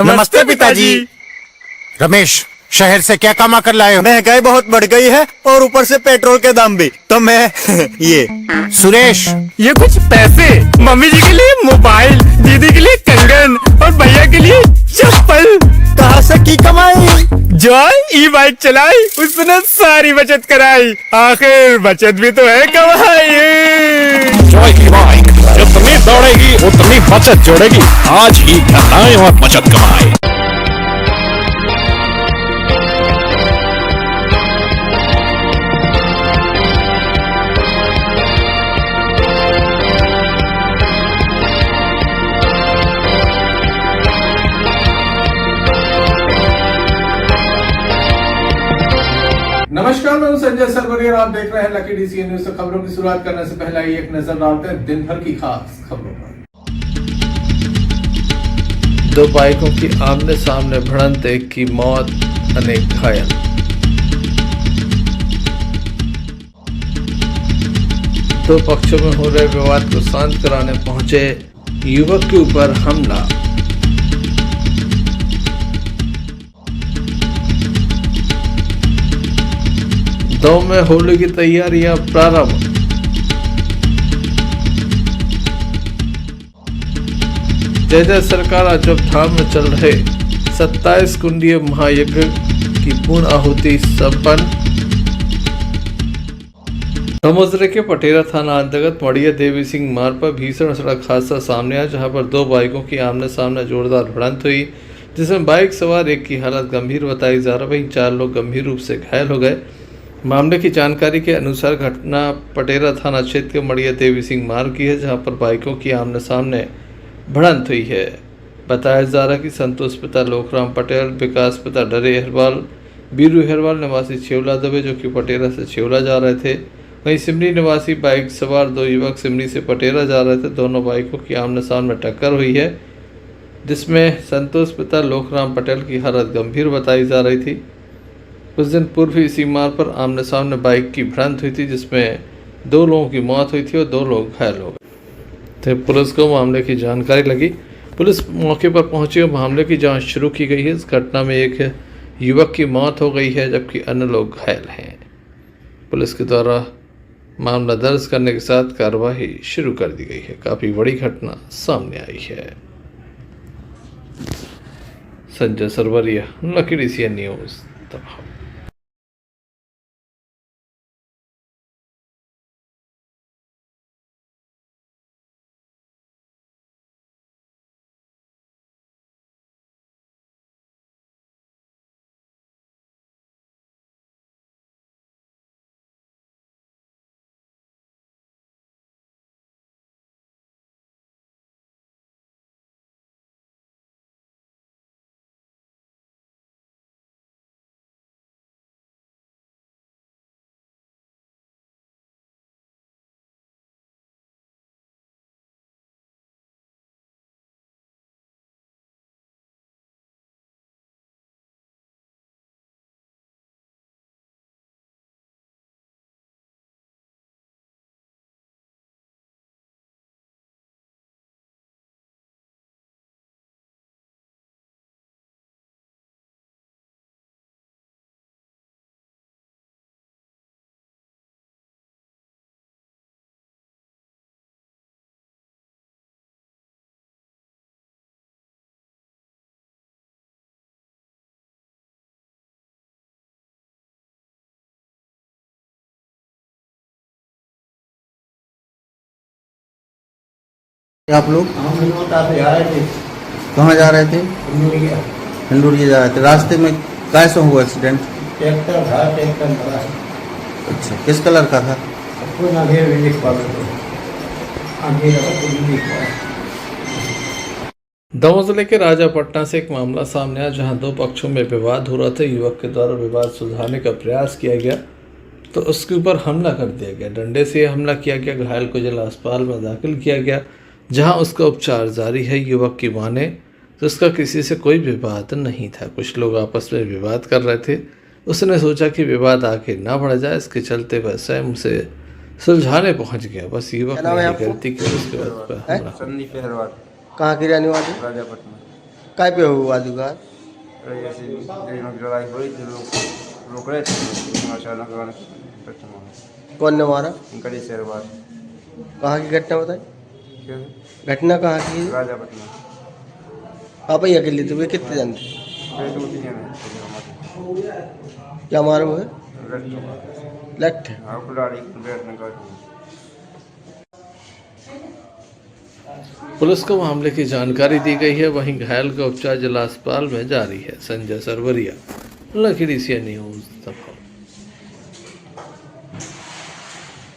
नमस्ते पिताजी। रमेश, शहर से क्या कमा कर लाए हो? महंगाई बहुत बढ़ गई है और ऊपर से पेट्रोल के दाम भी, तो मैं ये। सुरेश, ये कुछ पैसे मम्मी जी के लिए मोबाइल, दीदी के लिए कंगन और भैया के लिए चप्पल। कहाँ से की कमाई? जो ई बाइक चलाई उसने सारी बचत कराई, आखिर बचत भी तो है कमाई। जॉय की बाइक जितनी दौड़ेगी उतनी बचत जोड़ेगी। आज ही घर आए और बचत कमाए। नमस्कार, मैं हूं संजय सरवरिया और आप देख रहे हैं लकी डीसीएन न्यूज। तो खबरों की शुरुआत करने से पहले एक नजर डालते हैं दिन भर की खास खबरों पर। दो बाइकों की आमने सामने भिड़ंत, एक की मौत, अनेक घायल। दो पक्षों में हो रहे विवाद को शांत कराने पहुंचे युवक के ऊपर हमला। दो में होली की तैयारियां प्रारंभ। जय जय सरकार अजोबधाम में चल रहे 27 कुंडीय महायज्ञ की पूर्ण आहुति संपन्न। दमोह जिले के पटेरा थाना अंतर्गत मड़िया देवी सिंह मार्ग पर भीषण सड़क हादसा सामने आया, जहां पर दो बाइकों की आमने सामने जोरदार भिड़ंत हुई, जिसमें बाइक सवार एक की हालत गंभीर बताई जा रही, वहीं 4 लोग गंभीर रूप से घायल हो गए। मामले की जानकारी के अनुसार घटना पटेरा थाना क्षेत्र के मड़िया देवी सिंह मार्ग की है, जहां पर बाइकों की आमने सामने भिड़ंत हुई है। बताया जा रहा है कि संतोष पिता लोकराम पटेल, विकास पिता डरे अहरवाल, बीरू अहरवाल निवासी छेवला दबे जो कि पटेरा से छेवला जा रहे थे, वहीं सिमरी निवासी बाइक सवार दो युवक सिमरी से पटेरा जा रहे थे। दोनों बाइकों की आमने सामने टक्कर हुई है, जिसमें संतोष पिता लोकराम पटेल की हालत गंभीर बताई जा रही थी। कुछ दिन पूर्व ही इसी मार्ग पर आमने सामने बाइक की भिड़ंत हुई थी, जिसमें 2 लोगों की मौत हुई थी और 2 लोग घायल हो गए थे। पुलिस को मामले की जानकारी लगी, पुलिस मौके पर पहुंची और मामले की जांच शुरू की गई है। इस घटना में एक युवक की मौत हो गई है, जबकि अन्य लोग घायल हैं। पुलिस के द्वारा मामला दर्ज करने के साथ कार्रवाई शुरू कर दी गई है। काफ़ी बड़ी घटना सामने आई है। Sanjay Sarwaria, Lucky DCN News, Damoh. आप लोग कहाँ जा रहे थे? हिंडूरिया जा रहे थे। रास्ते में कैसे हुआ एक्सीडेंट? ट्रैक्टर था, ट्रैक्टर था। अच्छा, किस कलर का था? दमोह जिले के राजापटना से एक मामला सामने आया, जहां 2 पक्षों में विवाद हो रहा था। युवक के द्वारा विवाद सुलझाने का प्रयास किया गया तो उसके ऊपर हमला कर दिया गया। डंडे से हमला किया गया। घायल को जिला अस्पताल में दाखिल किया गया, जहां उसका उपचार जारी है। युवक की माने तो उसका किसी से कोई विवाद नहीं था। कुछ लोग आपस में विवाद कर रहे थे। उसने सोचा कि विवाद आगे ना बढ़ जाए, इसके चलते वह स्वयं से सुलझाने पहुंच गया। बस युवक ने गलती की, उसके बाद कहाँ की रहने वाली? राजापटना। काय पे हुआ दुकान? जैसे लड़ाई हुई थी, लोग रोक रहे थे, अचानक घटना हुई। कौन ने मारा? गली से बात कहाँ की घटना बताई? क्या घटना कहाँ की है? राजा पटना आप ही अकेले थे, वे कितने जन थे? फिर 2-3 जने हमारे क्या मारा हुआ है? लठ? आपको गाड़ी बैठने का पुलिस को मामले की जानकारी दी गई है। वहीं घायल का उपचार जिला अस्पताल में जारी है। Sanjay Sarwaria, Lucky DCN News Damoh.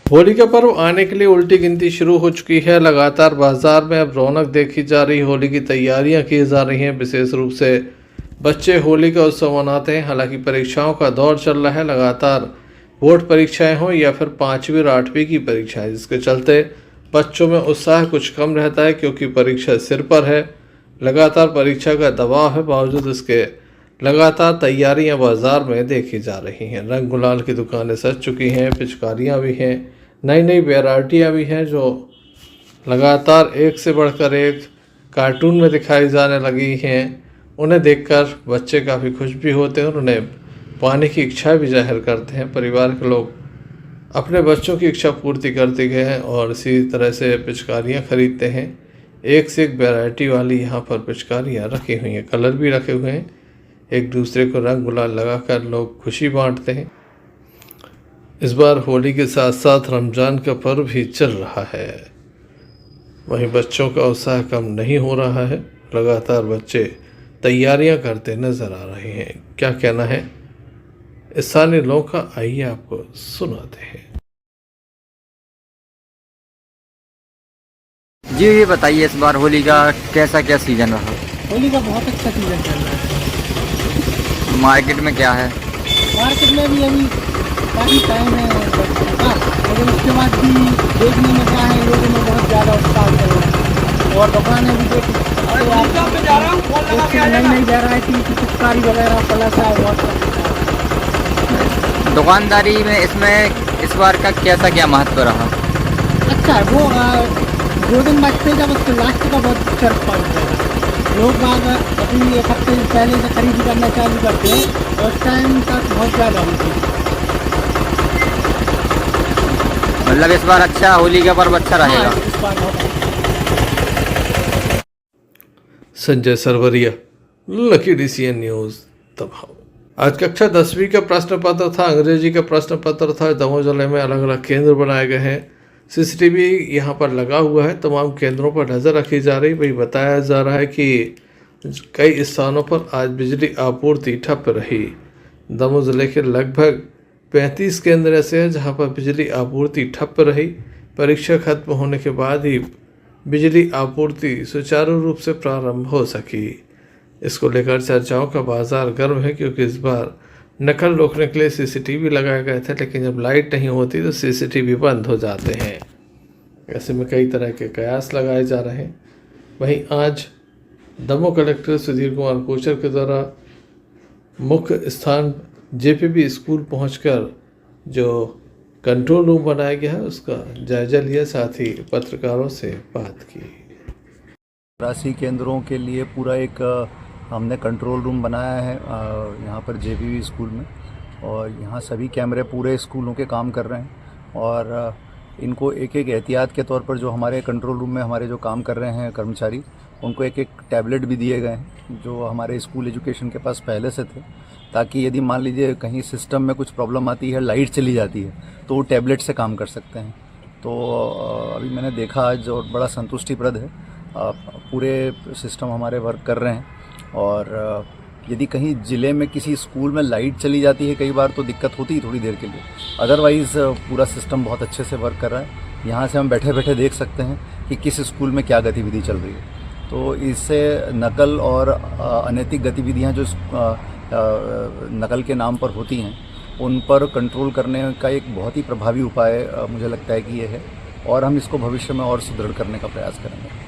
Holi का पर्व आने के लिए उल्टी गिनती शुरू हो चुकी है। लगातार बाजार में अब रौनक देखी जा रही है। होली की तैयारियां की जा रही हैं। विशेष रूप से बच्चे होली का उत्सव मनाते हैं। हालांकि परीक्षाओं का दौर चल रहा है। लगातार बोर्ड परीक्षाएं हों या फिर 5वीं और 8वीं की परीक्षाएं, जिसके चलते बच्चों में उत्साह कुछ कम रहता है, क्योंकि परीक्षा सिर पर है। लगातार परीक्षा का दबाव है। बावजूद इसके लगातार तैयारियां बाजार में देखी जा रही हैं। रंग गुलाल की दुकानें सज चुकी हैं। पिचकारियां भी हैं। नई नई वैरायटियाँ भी हैं जो लगातार एक से बढ़कर एक कार्टून में दिखाई जाने लगी हैं। उन्हें देखकर बच्चे काफ़ी खुश भी होते हैं और उन्हें पाने की इच्छा भी जाहिर करते हैं। परिवार के लोग अपने बच्चों की इच्छा पूर्ति करते गए हैं और इसी तरह से पिचकारियाँ खरीदते हैं। एक से एक वैरायटी वाली यहाँ पर पिचकारियाँ रखी हुई हैं। कलर भी रखे हुए हैं। एक दूसरे को रंग गुलाल लगाकर लोग खुशी बांटते हैं। इस बार होली के साथ साथ रमज़ान का पर्व भी चल रहा है। वहीं बच्चों का उत्साह कम नहीं हो रहा है। लगातार बच्चे तैयारियां करते नजर आ रहे हैं। क्या कहना है स्थानीय लोगों का, आइए आपको सुनाते हैं। जी ये बताइए, इस बार होली का कैसा क्या सीजन रहा? होली का बहुत अच्छा सीजन चल रहा है। मार्केट में क्या है? मार्केट में भी अभी काफ़ी टाइम है बच्चों का, लेकिन उसके बाद भी देखने में क्या है, लोगों में बहुत ज़्यादा उत्साह चल रहा है। और दुकानें भी देख नई वैरायटी की पिचकारी वगैरह प्लस है बहुत। दुकानदारी में इसमें इस बार का कैसा क्या महत्व रहा? अच्छा है वो 2 दिन बचते जब उसके लास्ट का बहुत फर्क पड़ जाएगा। लोग बाग अपनी 1 हफ्ते पहले से खरीदी करना चालू करते हैं और उस टाइम तक बहुत ज़्यादा होती है। मतलब इस बार अच्छा होली का पर्व अच्छा रहेगा। हाँ, इस बार बहुत अच्छा। Sanjay Sarwaria, Lucky DCN News Damoh. आज कक्षा 10वीं का प्रश्न पत्र था। अंग्रेजी का प्रश्न पत्र था। दमोह जिले में अलग अलग केंद्र बनाए गए हैं। CCTV यहाँ पर लगा हुआ है। तमाम केंद्रों पर नज़र रखी जा रही। वही बताया जा रहा है कि कई स्थानों पर आज बिजली आपूर्ति ठप रही। दमोह जिले के लगभग 35 केंद्र ऐसे हैं जहाँ पर बिजली आपूर्ति ठप रही। परीक्षा खत्म होने के बाद ही बिजली आपूर्ति सुचारू रूप से प्रारंभ हो सकी। इसको लेकर चर्चाओं का बाजार गर्म है, क्योंकि इस बार नकल रोकने के लिए CCTV लगाए गए थे, लेकिन जब लाइट नहीं होती तो CCTV बंद हो जाते हैं। ऐसे में कई तरह के कयास लगाए जा रहे हैं। वहीं आज दमोह कलेक्टर सुधीर कुमार कोचर के द्वारा मुख्य स्थान JPB स्कूल पहुंचकर जो कंट्रोल रूम बनाया गया है उसका जायजा लिया, साथ ही पत्रकारों से बात की। 83 केंद्रों के लिए पूरा एक हमने कंट्रोल रूम बनाया है यहाँ पर JPB स्कूल में, और यहाँ सभी कैमरे पूरे स्कूलों के काम कर रहे हैं। और इनको एक एक एहतियात के तौर पर जो हमारे कंट्रोल रूम में हमारे जो काम कर रहे हैं कर्मचारी, उनको एक एक टैबलेट भी दिए गए हैं जो हमारे स्कूल एजुकेशन के पास पहले से थे, ताकि यदि मान लीजिए कहीं सिस्टम में कुछ प्रॉब्लम आती है, लाइट चली जाती है, तो वो टैबलेट से काम कर सकते हैं। तो अभी मैंने देखा आज और बड़ा संतुष्टिप्रद है। पूरे सिस्टम हमारे वर्क कर रहे हैं। और यदि कहीं ज़िले में किसी स्कूल में लाइट चली जाती है कई बार, तो दिक्कत होती है थोड़ी देर के लिए। अदरवाइज़ पूरा सिस्टम बहुत अच्छे से वर्क कर रहा है। यहाँ से हम बैठे बैठे देख सकते हैं कि किस स्कूल में क्या गतिविधि चल रही है। तो इससे नकल और अनैतिक गतिविधियाँ जो नकल के नाम पर होती हैं, उन पर कंट्रोल करने का एक बहुत ही प्रभावी उपाय मुझे लगता है कि ये है, और हम इसको भविष्य में और सुदृढ़ करने का प्रयास करेंगे।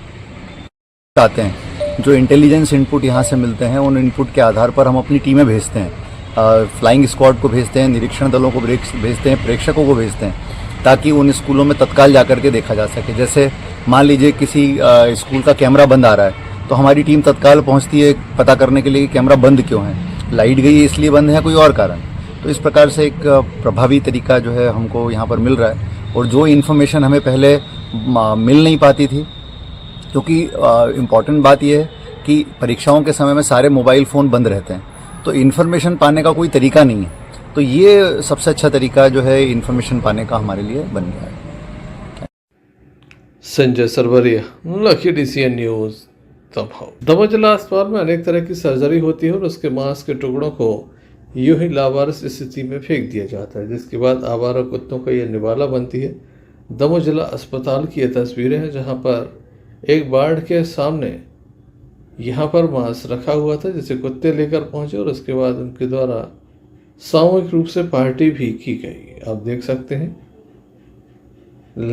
चाहते हैं जो इंटेलिजेंस इनपुट यहाँ से मिलते हैं, उन इनपुट के आधार पर हम अपनी टीमें भेजते हैं, फ्लाइंग स्क्वाड को भेजते हैं, निरीक्षण दलों को भेजते हैं, प्रेक्षकों को भेजते हैं, ताकि उन स्कूलों में तत्काल जाकर के देखा जा सके। जैसे मान लीजिए किसी स्कूल का कैमरा बंद आ रहा है, तो हमारी टीम तत्काल पहुंचती है पता करने के लिए कि कैमरा बंद क्यों है, लाइट गई है इसलिए बंद है, कोई और कारण। तो इस प्रकार से एक प्रभावी तरीका जो है हमको यहाँ पर मिल रहा है। और जो इन्फॉर्मेशन हमें पहले मिल नहीं पाती थी, क्योंकि इम्पॉर्टेंट बात यह है कि परीक्षाओं के समय में सारे मोबाइल फ़ोन बंद रहते हैं, तो इन्फॉर्मेशन पाने का कोई तरीका नहीं है। तो ये सबसे अच्छा तरीका जो है इन्फॉर्मेशन पाने का हमारे लिए बन गया है। Sanjay Sarwaria, Lucky DCN News, Damoh. Damoh जिला अस्पताल में अनेक तरह की सर्जरी होती है और उसके मांस के टुकड़ों को यूं ही लावारिस स्थिति में फेंक दिया जाता है, जिसके बाद आवारा कुत्तों का यह निवाला बनती है। दमोह जिला अस्पताल की ये तस्वीरें हैं, जहां पर एक वार्ड के सामने यहाँ पर मांस रखा हुआ था, जिसे कुत्ते लेकर पहुंचे और उसके बाद उनके द्वारा सामूहिक रूप से पार्टी भी की गई। आप देख सकते हैं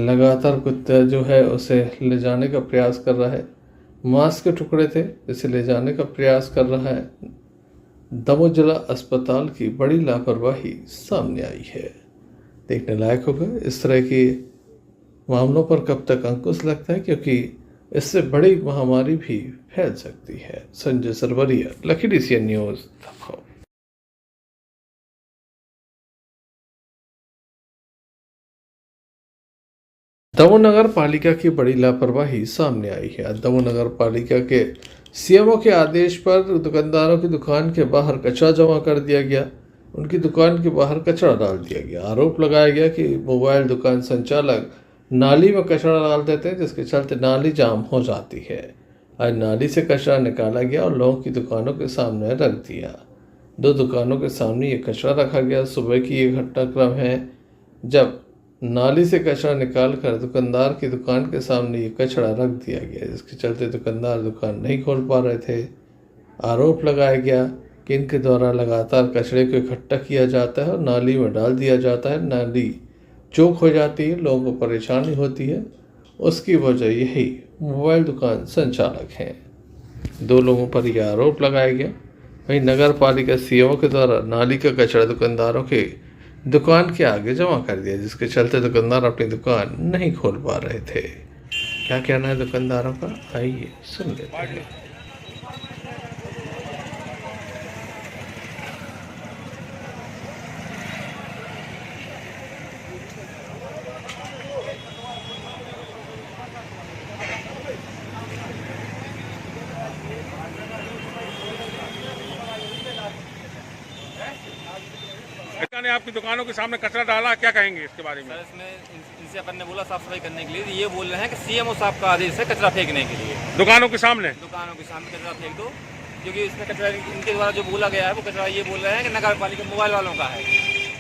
लगातार कुत्ता जो है उसे ले जाने का प्रयास कर रहा है। मांस के टुकड़े थे, इसे ले जाने का प्रयास कर रहा है। दमोह जिला अस्पताल की बड़ी लापरवाही सामने आई है। देखने लायक होगा इस तरह के मामलों पर कब तक अंकुश लगता है, क्योंकि इससे बड़ी महामारी भी फैल सकती है। Sanjay Sarwaria, Lucky DCN News, Damoh. Damoh नगर पालिका की बड़ी लापरवाही सामने आई है। दमोह नगर पालिका के CMO के आदेश पर दुकानदारों की दुकान के बाहर कचरा जमा कर दिया गया। उनकी दुकान के बाहर कचरा डाल दिया गया। आरोप लगाया गया कि मोबाइल दुकान संचालक नाली में कचरा डाल देते हैं, जिसके चलते नाली जाम हो जाती है। आज नाली से कचरा निकाला गया और लोगों की दुकानों के सामने रख दिया। 2 दुकानों के सामने ये कचरा रखा गया। सुबह की ये घटनाक्रम है जब नाली से कचरा निकालकर दुकानदार की दुकान के सामने ये कचरा रख दिया गया, जिसके चलते दुकानदार दुकान नहीं खोल पा रहे थे। आरोप लगाया गया कि इनके द्वारा लगातार कचरे को इकट्ठा किया जाता है और नाली में डाल दिया जाता है। नाली चौक हो जाती है, लोगों को परेशानी होती है। उसकी वजह यही मोबाइल दुकान संचालक हैं। 2 लोगों पर यह आरोप लगाया गया। वहीं नगर पालिका CMO के द्वारा नाली का कचरा दुकानदारों के दुकान के आगे जमा कर दिया, जिसके चलते दुकानदार अपनी दुकान नहीं खोल पा रहे थे। क्या कहना है दुकानदारों का, आइए सुन लेते हैं। ने आपकी दुकानों के सामने कचरा डाला, क्या कहेंगे इसके बारे में? सर, इसमें इनसे अपन ने बोला साफ सफाई करने के लिए, ये बोल रहे हैं कि CMO साहब का आदेश है कचरा फेंकने के लिए। दुकानों के सामने कचरा फेंक दो, क्योंकि इसमें कचरा इनके द्वारा जो बोला गया है वो कचरा ये बोल रहे हैं कि नगर पालिका मोबाइल वालों का है।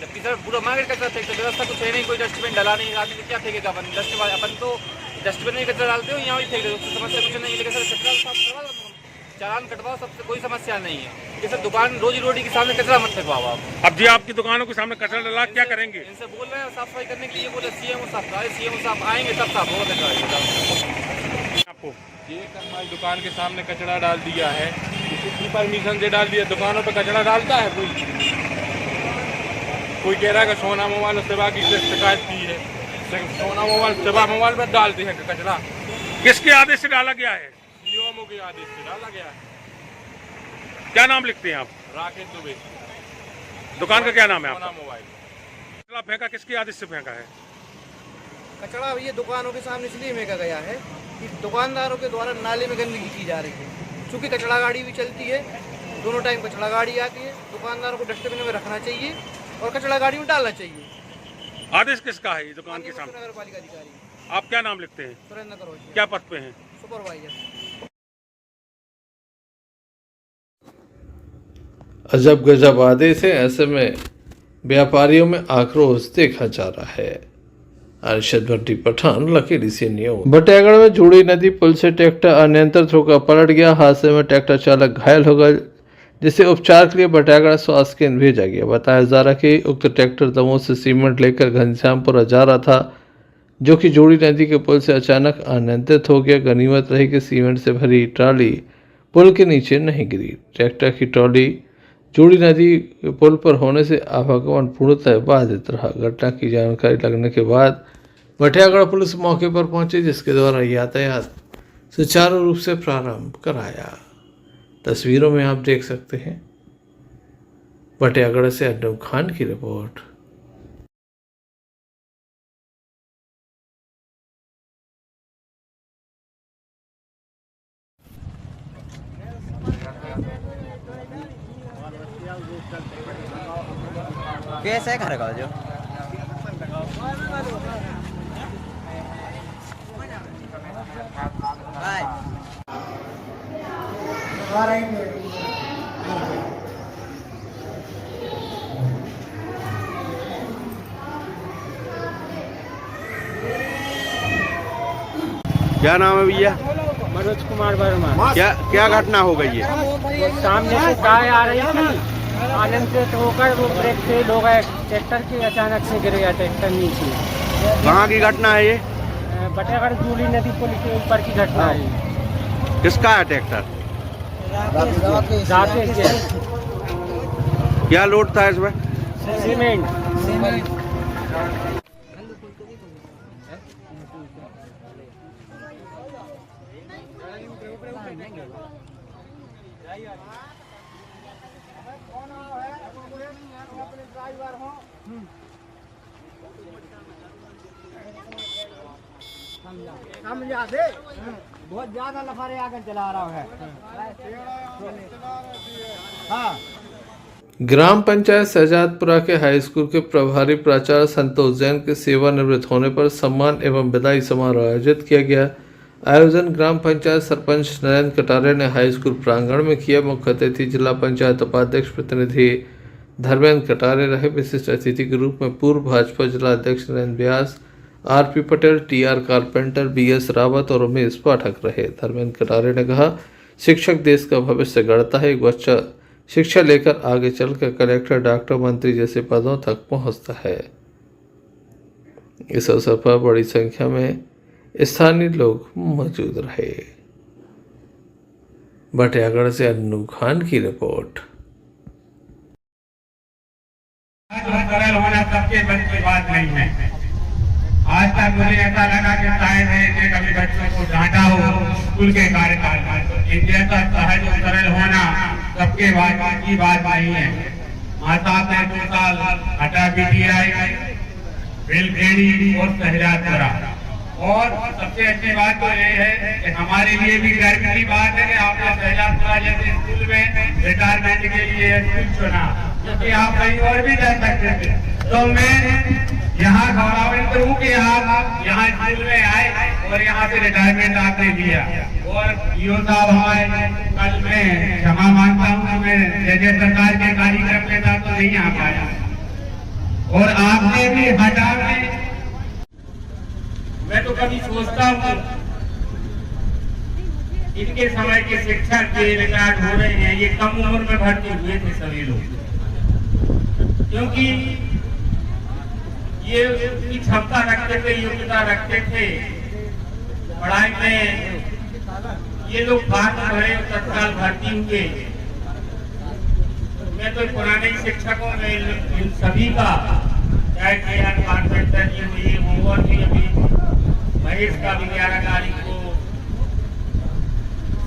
जबकि सर पूरा मार्केट कचरा फेंकते, व्यवस्था कुछ है नहीं, कोई डस्टबिन डाला नहीं, आदमी क्या फेंकेगा? अपन तो डस्टबिन में कचरा डालते हो, यहाँ भी फेंक देते, समस्या कुछ नहीं। लेकिन सर कचरा चालान कटवाओ, सबसे कोई समस्या नहीं है। लेकिन सर दुकान रोजी रोटी के सामने कचरा मत फेंकवाओ आप। अब जी आपकी दुकानों के सामने कचरा डाला, क्या करेंगे? इनसे बोल रहे हैं साफ सफाई करने के लिए, बोले CMO साहब आएंगे तब साफ होगा कचरा। आपको ये हमारी दुकान के सामने कचरा डाल दिया है, किसी परमिशन से डाल दिया। दुकानों पे कचरा डालता है कोई कह रहा है कि सोना मोबाइल सेवा की शिकायत की है, सोना मोबाइल सेवा मोबाइल पर डालते हैं कचरा। किसके आदेश से डाला गया है? CMO के आदेश से डाला गया है। क्या नाम लिखते हैं आप? राकेश दुबे। दुकान का क्या नाम है आपका? मोबाइल। कचरा फेंका किसके आदेश से फेंका है? कचरा ये दुकानों के सामने इसलिए फेंका गया है कि दुकानदारों के द्वारा नाले में गंदगी की जा रही है। चूँकि कचरा गाड़ी भी चलती है, दोनों टाइम कचरा गाड़ी आती है, दुकानदारों को डस्टबिन में रखना चाहिए और कचरा गाड़ी में डालना चाहिए। आदेश किसका है? दुकान के सामने नगर पालिका अधिकारी। आप क्या नाम लिखते हैं? सुरेंद्र करोशिया। क्या पद पे हैं? सुपरवाइजर। अजब गजब आदेश है, ऐसे में व्यापारियों में आक्रोश देखा जा रहा है। Arshad Bhatti Pathan, Lucky DCN News. Batiyagarh में जूड़ी नदी पुल से ट्रैक्टर अनियंत्रित होकर पलट गया। हादसे में ट्रैक्टर चालक घायल हो गया, जिसे उपचार के लिए बटियागढ़ स्वास्थ्य केंद्र भेजा गया। बताया जा रहा कि उक्त ट्रैक्टर दमोह से सीमेंट लेकर घनश्यामपुर जा रहा था, जो कि जूड़ी नदी के पुल से अचानक अनियंत्रित हो गया। गनीमत रही कि सीमेंट से भरी ट्राली पुल के नीचे नहीं गिरी। ट्रैक्टर की ट्रॉली जूड़ी नदी पुल पर होने से आवागमन पूर्णतः बाधित रहा। घटना की जानकारी लगने के बाद बटियागढ़ पुलिस मौके पर पहुंची, जिसके द्वारा यातायात सुचारू रूप से प्रारंभ कराया। तस्वीरों में आप देख सकते हैं बटियागढ़ से अनूप खान की रिपोर्ट। कैसे घर का जो क्या नाम है भैया? मनोज कुमार वर्मा। क्या घटना हो गई है? सामने से गाय आ रही थी, आनंद से होकर वो ब्रेक फेल हो गए, ट्रैक्टर के अचानक से गिर गया ट्रैक्टर नीचे। कहाँ की घटना है ये? बटियागढ़ जूली नदी पुल के ऊपर की घटना है। किसका है ट्रैक्टर? राकेश जैन। क्या लोड था इसमें? सीमेंट। समझा दे, बहुत ज्यादा लफारे आकर चला रहा है। हाँ। ग्राम पंचायत शहजादपुरा के हाई स्कूल के प्रभारी प्राचार्य संतोष जैन के सेवानिवृत्त होने पर सम्मान एवं विदाई समारोह आयोजित किया गया। आयोजन ग्राम पंचायत सरपंच नरेंद्र कटारे ने हाई स्कूल प्रांगण में किया। मुख्य अतिथि जिला पंचायत उपाध्यक्ष प्रतिनिधि धर्मेंद्र कटारे रहे। विशिष्ट अतिथि के रूप में पूर्व भाजपा जिला अध्यक्ष Narendra Vyas, RP Patel, TR Carpenter, BS Rawat और उमेश पाठक रहे। धर्मेंद्र कटारे ने कहा, शिक्षक देश का भविष्य गढ़ता है। एक बच्चा शिक्षा लेकर आगे चलकर कलेक्टर, डॉक्टर, मंत्री जैसे पदों तक पहुंचता है। इस अवसर पर बड़ी संख्या में स्थानीय लोग मौजूद रहे। बटियागढ़ से अनूप खान की रिपोर्ट। सरल होना सबके बस की बात नहीं है। आज तक मुझे ऐसा लगा कि शायद है कभी बच्चों को डांटा हो स्कूल के कार्यकाल में। एक जैसा सहज और सरल होना सबके बात की बात नहीं है। माता ने 2 साल हटा भी दिया है, बेलखेड़ी और शहजादपुरा। और सबसे अच्छी बात तो ये है कि हमारे लिए भी गर्व की बात है कि आपने शहजादपुरा जैसे स्कूल में रिटायरमेंट के लिए स्कूल चुना, क्योंकि आप कहीं और भी जा सकते थे। तो मैं यहाँ गौरवान्वित हूँ कि आप यहाँ स्कूल में आए और यहाँ से रिटायरमेंट आपने लिया। और ईओ साहब हमारे कल मैं क्षमा मांगता हूँ, मैं जैसे सरकार के कार्यक्रम के साथ तो नहीं आ पाया। और आपने भी हटा में, मैं तो कभी सोचता हूँ इनके समय के शिक्षक के रिटायर्ड हो रहे हैं, ये कम उम्र में भर्ती हुए थे सभी लोग, क्योंकि ये उसकी क्षमता रखते थे, योग्यता रखते थे पढ़ाई में। ये लोग बाद में भरे तत्काल भर्ती हुए। मैं तो पुराने शिक्षकों में इन सभी का, चाहे टीआर कारपेंटर ये हुई, होमवर्क भी अभी महेश का भी 11 तारीख को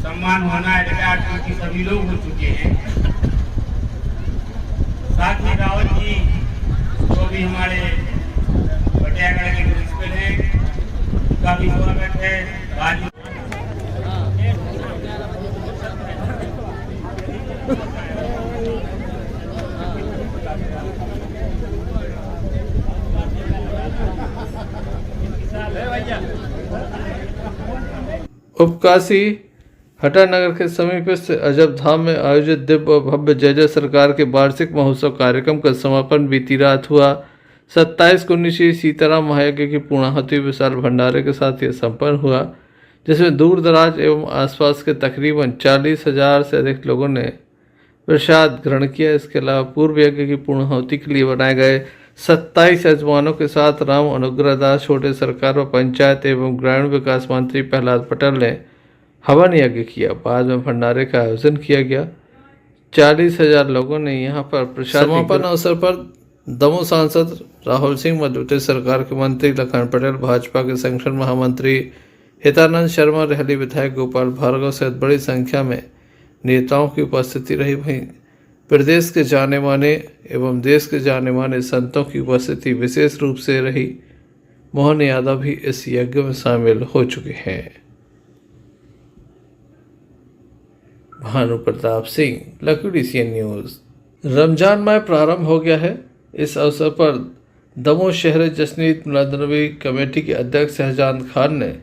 सम्मान होना है, रिटायर्ड क्योंकि सभी लोग हो चुके हैं। साथ ही रावत जी जो भी हमारे बटियागढ़ के प्रिंसिपल हैं, उनका भी स्वागत है। राजू उपकाशी हटा नगर के समीप से अजब धाम में आयोजित दिव्य और भव्य जय जय सरकार के वार्षिक महोत्सव कार्यक्रम का समापन बीती रात हुआ। 27 को श्री सीताराम महायज्ञ की पूर्णाहुति विशाल भंडारे के साथ यह संपन्न हुआ, जिसमें दूर दराज एवं आसपास के तकरीबन 40,000 से अधिक लोगों ने प्रसाद ग्रहण किया। इसके अलावा पूर्व यज्ञ की पूर्णाहुति के लिए बनाए गए 27 यजमानों के साथ राम अनुग्रह दास, छोटे सरकार व पंचायत एवं ग्रामीण विकास मंत्री प्रहलाद पटेल ने हवन यज्ञ किया। बाद में भंडारे का आयोजन किया गया। 40,000 लोगों ने यहाँ पर प्रसाद। समापन अवसर पर दमोह सांसद राहुल सिंह, मध्य प्रदेश सरकार के मंत्री लखन पटेल, भाजपा के संगठन महामंत्री हितानंद शर्मा, रेहली विधायक गोपाल भार्गव सहित बड़ी संख्या में नेताओं की उपस्थिति रही। वहीं प्रदेश के जाने माने एवं देश के जाने माने संतों की उपस्थिति विशेष रूप से रही। मोहन यादव भी इस यज्ञ में शामिल हो चुके हैं। Bhanu Pratap Singh, lucky DCN news. Ramzan माह प्रारंभ हो गया है। इस अवसर पर दमोह शहर जश्न मिलादुन्नबी कमेटी के अध्यक्ष शहजाद खान ने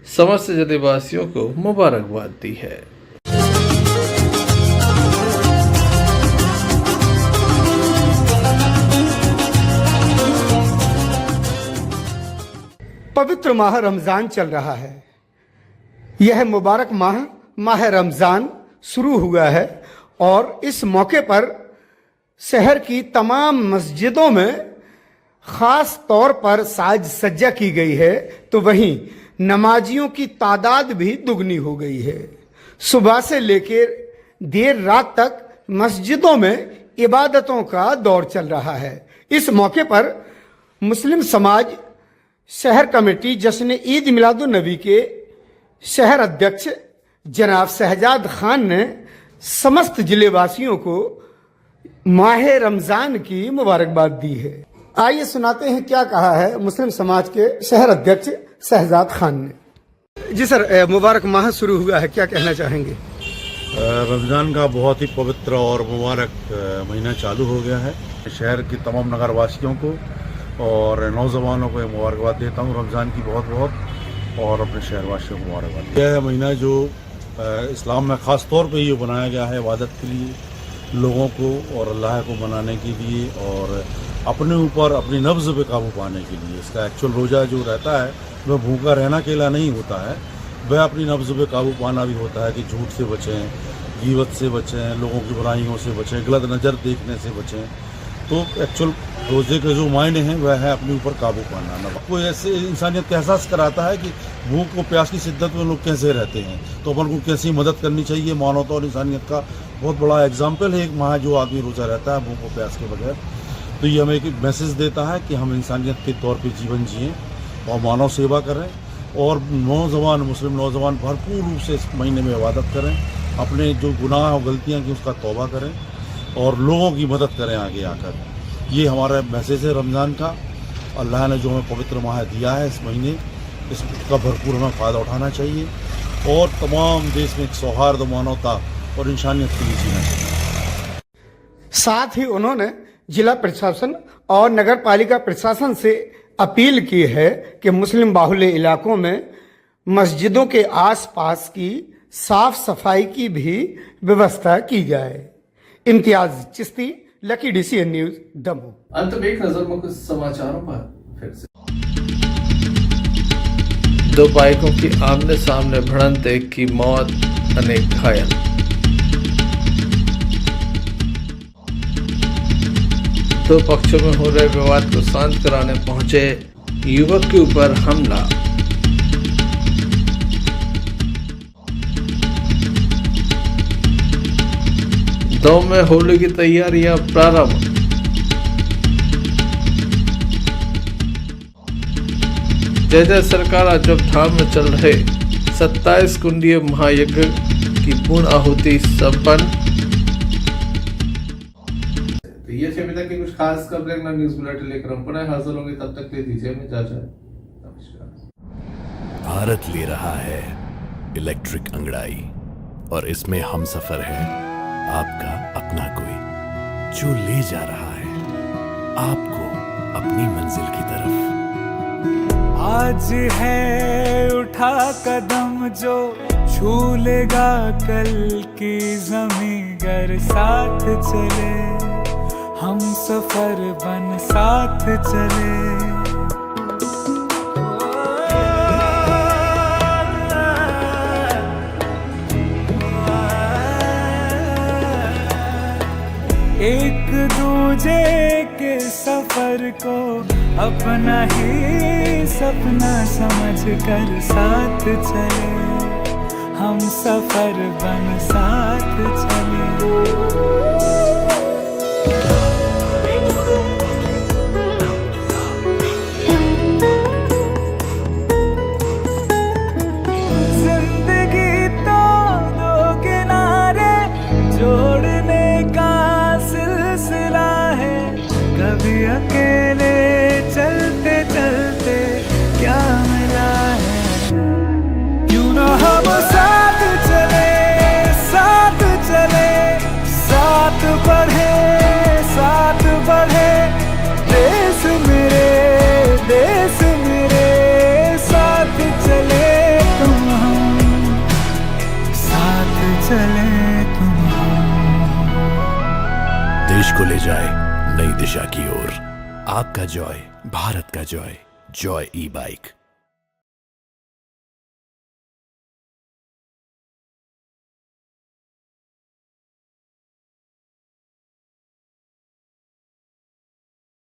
समस्त जिलेवासियों को मुबारकबाद दी है। पवित्र माह रमज़ान चल रहा है। यह मुबारक माह रमज़ान शुरू हुआ है और इस मौके पर शहर की तमाम मस्जिदों में ख़ास तौर पर साज सज्जा की गई है, तो वहीं नमाजियों की तादाद भी दुगनी हो गई है। सुबह से लेकर देर रात तक मस्जिदों में इबादतों का दौर चल रहा है। इस मौके पर मुस्लिम समाज शहर कमेटी जश्न ईद मिलादुन्नबी के शहर अध्यक्ष जनाब शहजाद खान ने समस्त जिलेवासियों को माह रमज़ान की मुबारकबाद दी है। आइए सुनाते हैं क्या कहा है मुस्लिम समाज के शहर अध्यक्ष शहजाद खान ने। जी सर, मुबारक माह शुरू हुआ है, क्या कहना चाहेंगे? रमज़ान का बहुत ही पवित्र और मुबारक महीना चालू हो गया है। शहर के तमाम नगर वासियों को और नौजवानों को मुबारकबाद देता हूँ रमज़ान की बहुत बहुत, और अपने शहरवासियों को मुबारकबाद। यह महीना जो इस्लाम में ख़ास तौर पे ये बनाया गया है इबादत के लिए, लोगों को और अल्लाह को मनाने के लिए और अपने ऊपर अपनी नब्ज़ पे काबू पाने के लिए। इसका एक्चुअल रोज़ा जो रहता है वह भूखा रहना अकेला नहीं होता है, वह अपनी नब्ज़ पे काबू पाना भी होता है कि झूठ से बचें, गीबत से बचें, लोगों की बुराइयों से बचें, गलत नज़र देखने से बचें। तो एक्चुअल रोज़े के जो मायने हैं वह है अपने ऊपर काबू पाना। कोई ऐसे इंसानियत का एहसास कराता है कि भूख को प्यास की शिद्दत में लोग कैसे रहते हैं, तो अपन को कैसी मदद करनी चाहिए। मानवता और इंसानियत का बहुत बड़ा एग्जाम्पल है एक माह जो आदमी रोज़ा रहता है भूख को प्यास के बगैर। तो ये हमें एक मैसेज देता है कि हम इंसानियत के तौर पर जीवन जिएँ और मानव सेवा करें, और नौजवान मुस्लिम नौजवान भरपूर रूप से इस महीने में इबादत करें, अपने जो गुनाह और गलतियाँ की उसका तौबा करें और लोगों की मदद करें आगे आकर। ये हमारा मैसेज है रमज़ान का। अल्लाह ने जो हमें पवित्र माह दिया है इस महीने, इसका भरपूर हमें फ़ायदा उठाना चाहिए और तमाम देश में एक सौहार्द, मानवता और इंसानियत के लिए जीना चाहिए। साथ ही उन्होंने जिला प्रशासन और नगर पालिका प्रशासन से अपील की है कि मुस्लिम बाहुल्य इलाकों में मस्जिदों के आसपास की साफ सफाई की भी व्यवस्था की जाए। Imtiaz Chishti, lucky DCN News, Damoh. अंत में एक नजर मुख्य समाचारों पर फिर से। 2 बाइकों की आमने सामने भिड़ंत, एक की मौत, अनेक घायल। दो पक्षों में हो रहे विवाद को शांत कराने पहुंचे युवक के ऊपर हमला। दो में होली की तैयारियां प्रारंभ। जय जय सरकार अजब धाम में चल रहे 27 कुंडीय महायज्ञ की पूर्ण आहुति संपन्न। तो ये थे अभी तक की कुछ खास खबरें न्यूज़ बुलेटिन लेकर हम पुनः हाजिर होंगे, तब तक ले दीजिए हमें इजाजत। नमस्कार। भारत ले रहा है इलेक्ट्रिक अंगड़ाई और इसमें हम सफर है आपका अपना कोई, जो ले जा रहा है आपको अपनी मंजिल की तरफ। आज है उठा कदम जो छू लेगा कल की ज़मीं, गर साथ चले हम सफर बन साथ चले। एक दूजे के सफर को अपना ही सपना समझ कर साथ चले, हम सफर बन साथ चले। आपको ले जाए नई दिशा की ओर। आपका जॉय, भारत का जॉय, जॉय ई बाइक।